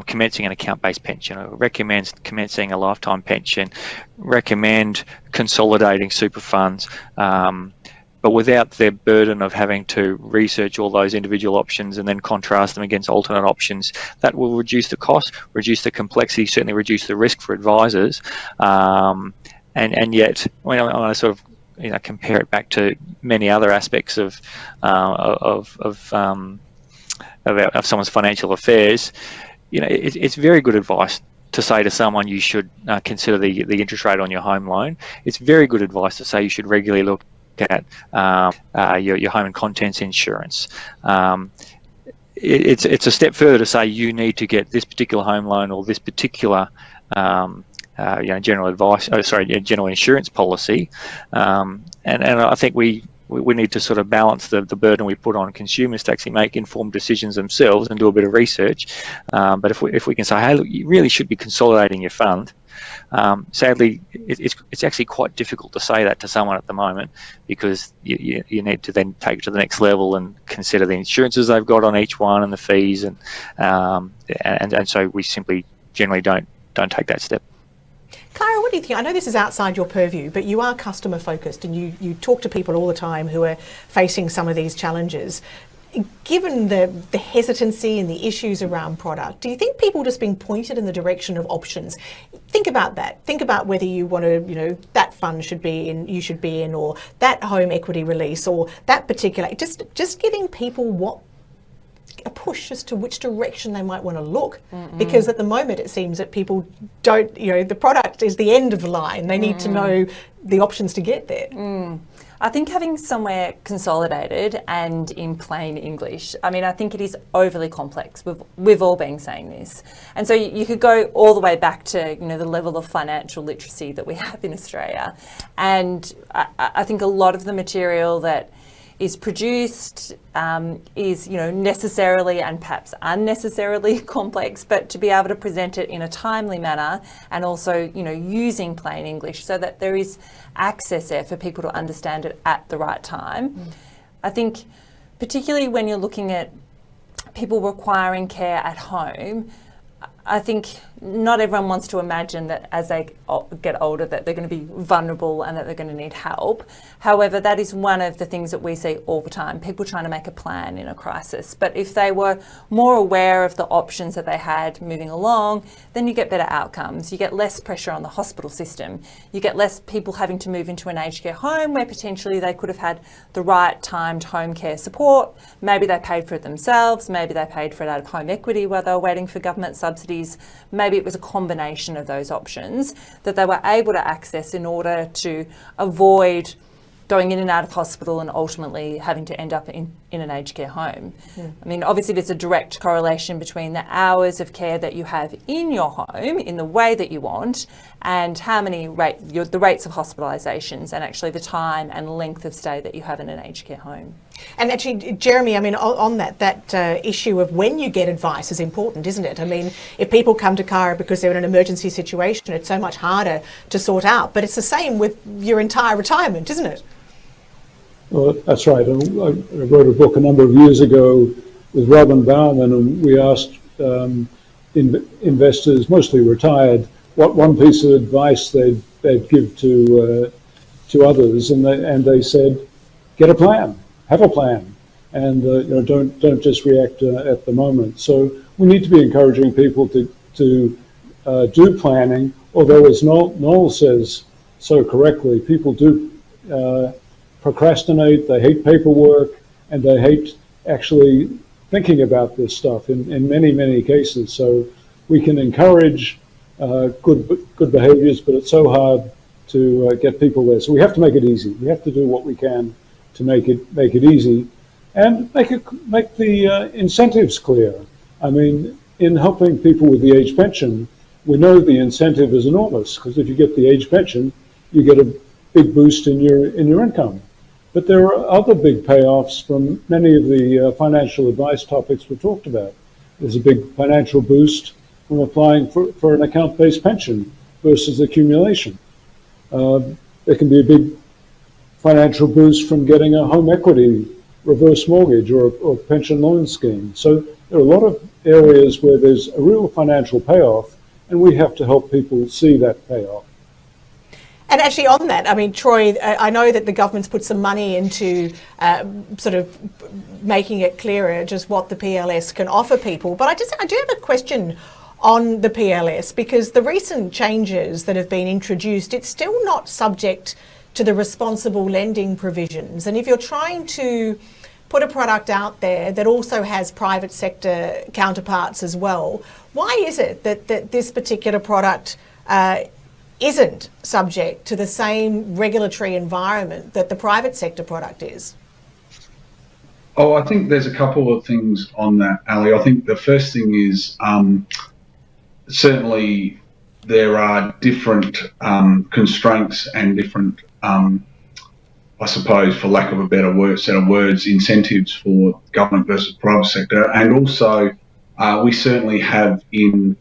Speaker 3: commencing an account-based pension, or recommends commencing a lifetime pension, recommend consolidating super funds, but without the burden of having to research all those individual options and then contrast them against alternate options, that will reduce the cost, reduce the complexity, certainly reduce the risk for advisors. And yet, when I sort of compare it back to many other aspects of someone's financial affairs, it's very good advice to say to someone you should consider the interest rate on your home loan. It's very good advice to say you should regularly look at your home and contents insurance. It's a step further to say you need to get this particular home loan or this particular general insurance policy, and I think we need to sort of balance the burden we put on consumers to actually make informed decisions themselves and do a bit of research. But if we can say, hey, look, you really should be consolidating your fund. Sadly, it's actually quite difficult to say that to someone at the moment, because you need to then take it to the next level and consider the insurances they've got on each one and the fees, and so we simply generally don't take that step.
Speaker 1: Clara, what do you think? I know this is outside your purview, but you are customer focused and you talk to people all the time who are facing some of these challenges. Given the hesitancy and the issues around product, do you think people are just being pointed in the direction of options? Think about that. Think about whether you want to, that fund should be in, you should be in, or that home equity release, or that particular, just giving people a push as to which direction they might want to look. Because at the moment it seems that people don't, the product is the end of the line. They need to know the options to get there.
Speaker 7: I think having somewhere consolidated and in plain English, I think it is overly complex. We've all been saying this. And so you could go all the way back to, the level of financial literacy that we have in Australia. And I think a lot of the material that is produced is, necessarily and perhaps unnecessarily complex, but to be able to present it in a timely manner and also, using plain English so that there is access there for people to understand it at the right time. I think particularly when you're looking at people requiring care at home, I think not everyone wants to imagine that as they get older that they're going to be vulnerable and that they're going to need help. However, that is one of the things that we see all the time, people trying to make a plan in a crisis. But if they were more aware of the options that they had moving along, then you get better outcomes. You get less pressure on the hospital system. You get less people having to move into an aged care home where potentially they could have had the right timed home care support. Maybe they paid for it themselves. Maybe they paid for it out of home equity while they were waiting for government subsidies. Maybe it was a combination of those options that they were able to access in order to avoid going in and out of hospital and ultimately having to end up in an aged care home. Obviously there's a direct correlation between the hours of care that you have in your home in the way that you want and how many the rates of hospitalisations and actually the time and length of stay that you have in an aged care home.
Speaker 1: And actually, Jeremy, on that issue of when you get advice is important, isn't it? If people come to Cara because they're in an emergency situation, it's so much harder to sort out. But it's the same with your entire retirement, isn't it?
Speaker 5: Well, that's right. I wrote a book a number of years ago with Robin Bauman, and we asked investors, mostly retired, what one piece of advice they'd give to others, and they said, get a plan. Have a plan, and don't just react at the moment. So we need to be encouraging people to do planning. Although, as Noel says, so correctly, people do procrastinate, they hate paperwork, and they hate actually thinking about this stuff in many, many cases. So we can encourage good behaviors, but it's so hard to get people there. So we have to make it easy. We have to do what we can to make it easy, and make the incentives clear. I mean, in helping people with the age pension, we know the incentive is enormous, because if you get the age pension, you get a big boost in your income. But there are other big payoffs from many of the financial advice topics we talked about. There's a big financial boost from applying for an account-based pension versus accumulation. There can be a big financial boost from getting a home equity reverse mortgage or pension loan scheme. So there are a lot of areas where there's a real financial payoff, and we have to help people see that payoff.
Speaker 1: And actually on that, I mean, Troy, I know that the government's put some money into sort of making it clearer just what the PLS can offer people. But I do have a question on the PLS, because the recent changes that have been introduced, it's still not subject to the responsible lending provisions. And if you're trying to put a product out there that also has private sector counterparts as well, why is it that this particular product isn't subject to the same regulatory environment that the private sector product is?
Speaker 6: Oh, I think there's a couple of things on that, Ali. I think the first thing is certainly there are different constraints and different, I suppose, for lack of a better set of words, incentives for government versus private sector. And also we certainly have in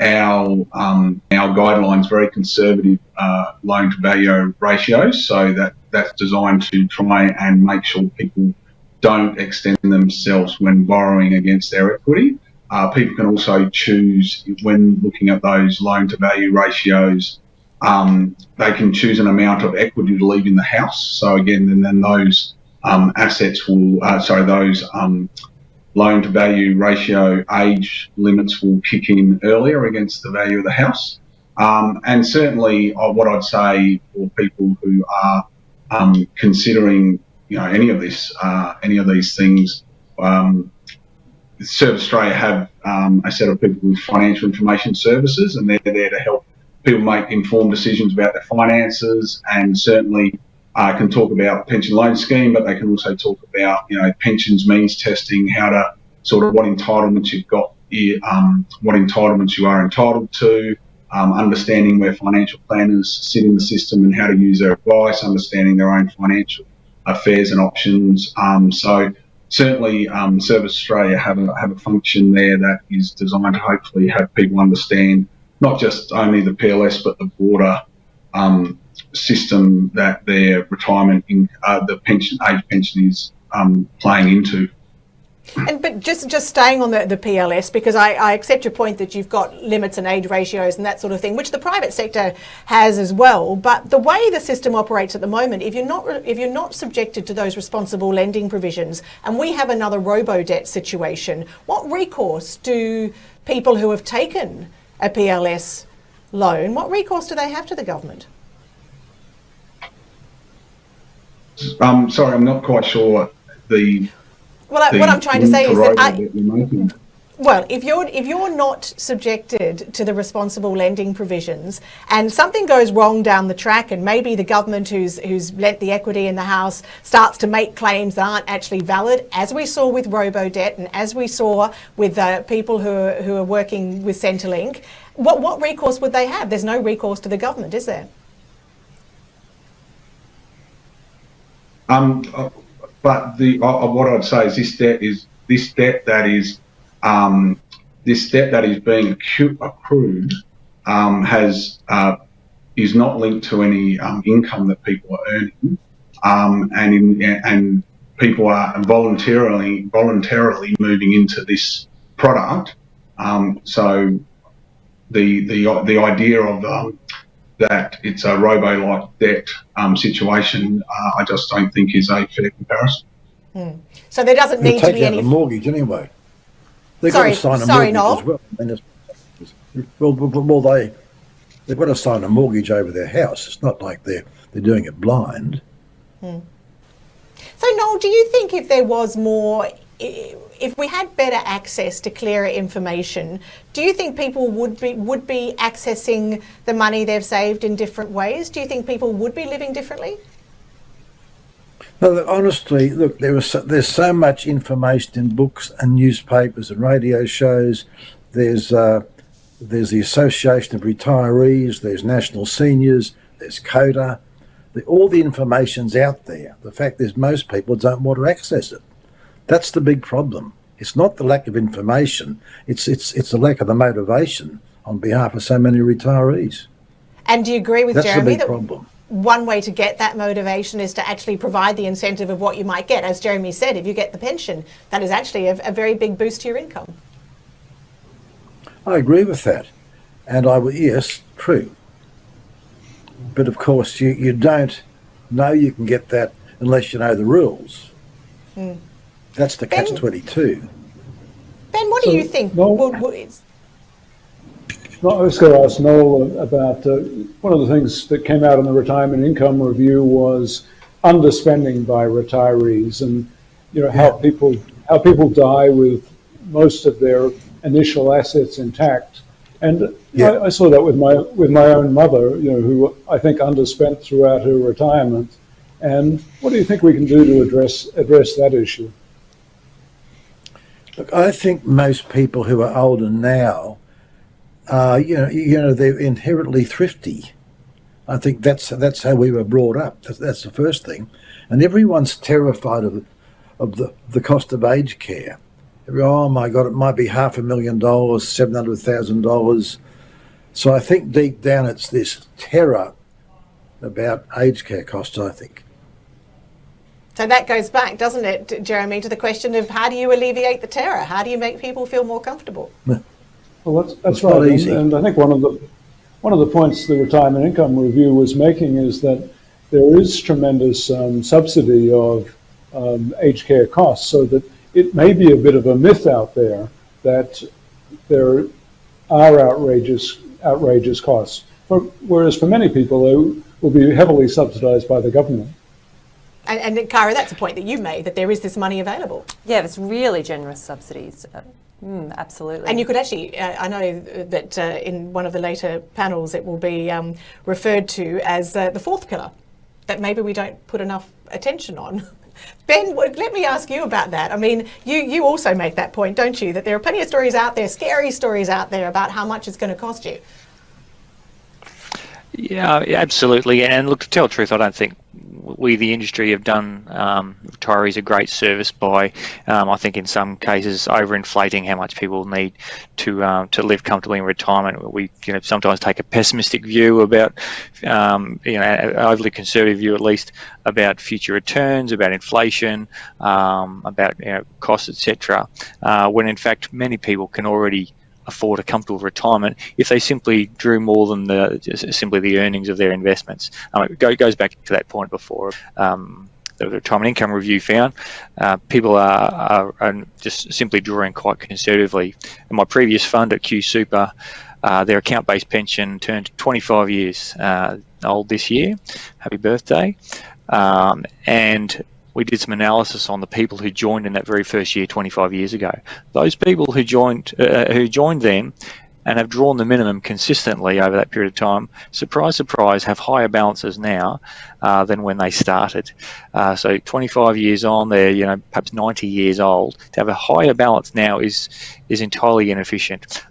Speaker 6: our guidelines very conservative loan to value ratios, so that's designed to try and make sure people don't extend themselves when borrowing against their equity. People can also choose, when looking at those loan to value ratios, they can choose an amount of equity to leave in the house. So again, then those assets will, those loan to value ratio age limits will kick in earlier against the value of the house. And certainly what I'd say for people who are considering, any of these things, Service Australia have a set of people with financial information services, and they're there to help people make informed decisions about their finances, and certainly can talk about pension loan scheme, but they can also talk about, pensions means testing, how to sort of what entitlements you've got, what entitlements you are entitled to, understanding where financial planners sit in the system and how to use their advice, understanding their own financial affairs and options. So certainly Service Australia have a function there that is designed to hopefully have people understand not just only the PLS but the broader system that their retirement the age pension is playing into.
Speaker 1: But just staying on the PLS, because I accept your point that you've got limits and age ratios and that sort of thing, which the private sector has as well. But the way the system operates at the moment, if you're not subjected to those responsible lending provisions, and we have another robo-debt situation, what recourse do people who have taken a PLS loan, what recourse do they have to the government?
Speaker 6: Sorry, I'm not quite sure
Speaker 1: what I'm trying to say is that well, if you're not subjected to the responsible lending provisions, and something goes wrong down the track, and maybe the government who's lent the equity in the house starts to make claims that aren't actually valid, as we saw with robo-debt and as we saw with people who are working with Centrelink, what recourse would they have? There's no recourse to the government, is there?
Speaker 6: But what I'd say is this debt that is being accrued is not linked to any income that people are earning, and people are voluntarily moving into this product. So the idea of that it's a robo-like debt situation, I just don't think is a fair comparison.
Speaker 1: So there doesn't need to be any
Speaker 4: mortgage anyway. They've
Speaker 1: Sorry,
Speaker 4: got to sign a mortgage
Speaker 1: Noel.
Speaker 4: as well. Well, They've got to sign a mortgage over their house. It's not like they're doing it blind.
Speaker 1: So, Noel, do you think if there was more, if we had better access to clearer information, do you think people would be accessing the money they've saved in different ways? Do you think people would be living differently?
Speaker 4: No, look, honestly, look, there's so much information in books and newspapers and radio shows. There's the Association of Retirees, there's National Seniors, there's CODA. All the information's out there. The fact is most people don't want to access it. That's the big problem. It's not the lack of information, it's the lack of the motivation on behalf of so many retirees.
Speaker 1: And do you agree with
Speaker 4: That's
Speaker 1: Jeremy
Speaker 4: the big
Speaker 1: that
Speaker 4: problem.
Speaker 1: one way to get that motivation is to actually provide the incentive of what you might get? As Jeremy said, if you get the pension, that is actually a very big boost to your income.
Speaker 4: I agree with that. And yes, true. But of course, you don't know you can get that unless you know the rules. That's the catch-22.
Speaker 1: Ben, what do you think?
Speaker 5: Noel, I was going to ask Noel about one of the things that came out in the retirement income review was underspending by retirees, and how people die with most of their initial assets intact. And I saw that with my own mother, who I think underspent throughout her retirement. And what do you think we can do to address that issue?
Speaker 4: Look, I think most people who are older now, they're inherently thrifty. I think that's how we were brought up. That's the first thing. And everyone's terrified of the cost of aged care. Oh my God, it might be $500,000, $700,000. So I think deep down it's this terror about aged care costs, I think.
Speaker 1: So that goes back, doesn't it, Jeremy, to the question of how do you alleviate the terror? How do you make people feel more comfortable?
Speaker 5: Well, that's right.
Speaker 4: Not easy.
Speaker 5: And I think one of the points the retirement income review was making is that there is tremendous subsidy of aged care costs, so that it may be a bit of a myth out there that there are outrageous costs. Whereas for many people, they will be heavily subsidised by the government.
Speaker 1: And Kara, that's a point that you made, that there is this money available.
Speaker 7: Yeah, it's really generous subsidies. Absolutely.
Speaker 1: And you could actually, I know that in one of the later panels it will be referred to as the fourth pillar, that maybe we don't put enough attention on. Ben, let me ask you about that. I mean, you also make that point, don't you, that there are plenty of stories out there, scary stories out there about how much it's going to cost you.
Speaker 3: Yeah, absolutely. And look, to tell the truth, I don't think we, the industry, have done retirees a great service by, I think in some cases, overinflating how much people need to live comfortably in retirement. We sometimes take a pessimistic view about, an overly conservative view at least, about future returns, about inflation, about costs, etc. When in fact many people can already afford a comfortable retirement if they simply drew more than simply the earnings of their investments. It goes back to that point before. The retirement income review found people are just simply drawing quite conservatively. In my previous fund at Q Super, their account-based pension turned 25 years old this year. Happy birthday! And we did some analysis on the people who joined in that very first year 25 years ago. Those people who joined them and have drawn the minimum consistently over that period of time, surprise, surprise, have higher balances now than when they started. So 25 years on, they're perhaps 90 years old. To have a higher balance now is entirely inefficient.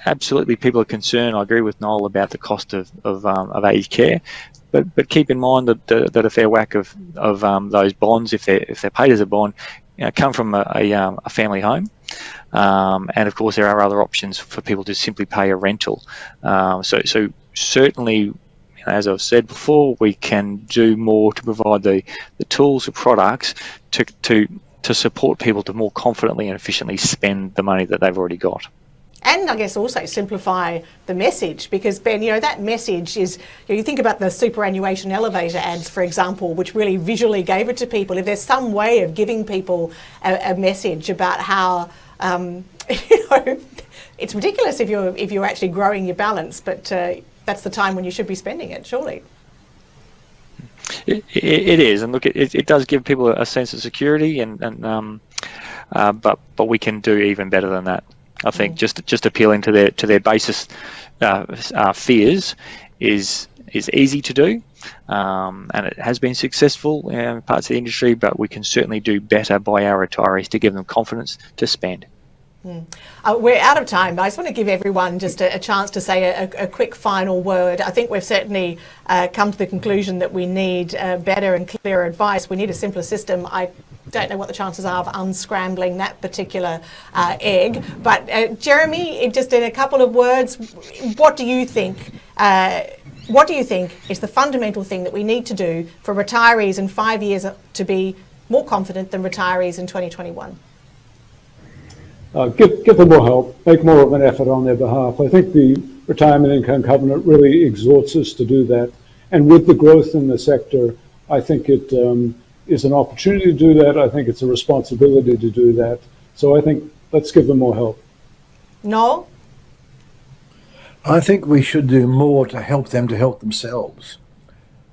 Speaker 3: Absolutely, people are concerned. I agree with Noel about the cost of aged care. But keep in mind that a fair whack of those bonds, if they're paid as a bond, come from a family home, and of course there are other options for people to simply pay a rental. So certainly, as I've said before, we can do more to provide the tools or products to support people to more confidently and efficiently spend the money that they've already got.
Speaker 1: And I guess also simplify the message, because Ben, that message is, you think about the superannuation elevator ads, for example, which really visually gave it to people. If there's some way of giving people a message about how, it's ridiculous if you're actually growing your balance, but that's the time when you should be spending it, surely.
Speaker 3: It is, and look, it does give people a sense of security, but we can do even better than that. I think just appealing to their basis fears is easy to do, and it has been successful in parts of the industry, but we can certainly do better by our retirees to give them confidence to spend.
Speaker 1: We're out of time, but I just want to give everyone just a chance to say a quick final word. I think we've certainly come to the conclusion that we need better and clearer advice. We need a simpler system. I don't know what the chances are of unscrambling that particular egg. But Jeremy, just in a couple of words, what do you think? What do you think is the fundamental thing that we need to do for retirees in 5 years to be more confident than retirees in 2021?
Speaker 5: Give them more help, make more of an effort on their behalf. I think the Retirement Income Covenant really exhorts us to do that. And with the growth in the sector, I think it is an opportunity to do that. I think it's a responsibility to do that. So I think let's give them more help.
Speaker 1: Noel?
Speaker 4: I think we should do more to help them to help themselves.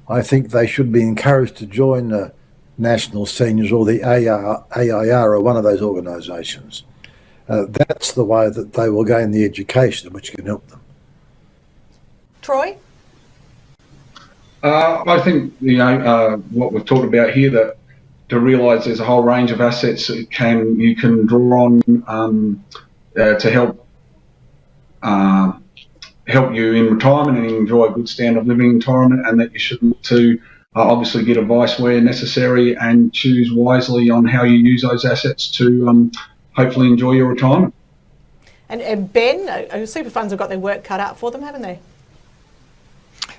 Speaker 4: I think they should be encouraged to join the National Seniors or the AIR or one of those organisations. That's the way that they will gain the education which can help them.
Speaker 1: Troy?
Speaker 6: I think, what we've talked about here, that to realise there's a whole range of assets that you can draw on to help you in retirement and enjoy a good standard of living in retirement, and that you should look to obviously get advice where necessary and choose wisely on how you use those assets to hopefully enjoy your retirement.
Speaker 1: And Ben, super funds have got their work cut out for them, haven't they?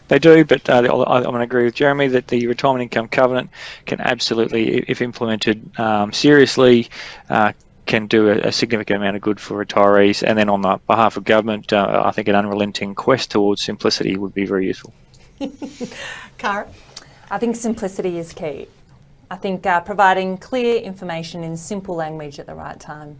Speaker 3: They do, but I'm going to agree with Jeremy that the Retirement Income Covenant can absolutely, if implemented seriously, can do a significant amount of good for retirees. And then on the behalf of government, I think an unrelenting quest towards simplicity would be very useful.
Speaker 1: Cara? I
Speaker 7: think simplicity is key. I think providing clear information in simple language at the right time.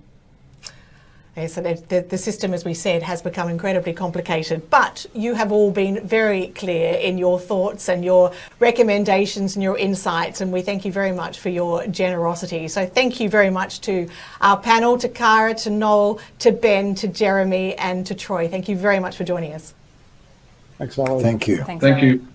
Speaker 1: Okay, so the system, as we said, has become incredibly complicated, but you have all been very clear in your thoughts and your recommendations and your insights, and we thank you very much for your generosity. So thank you very much to our panel, to Cara, to Noel, to Ben, to Jeremy and to Troy. Thank you very much for joining us.
Speaker 5: Thanks, Valerie.
Speaker 4: Thank you.
Speaker 7: Thanks,
Speaker 6: Thank you.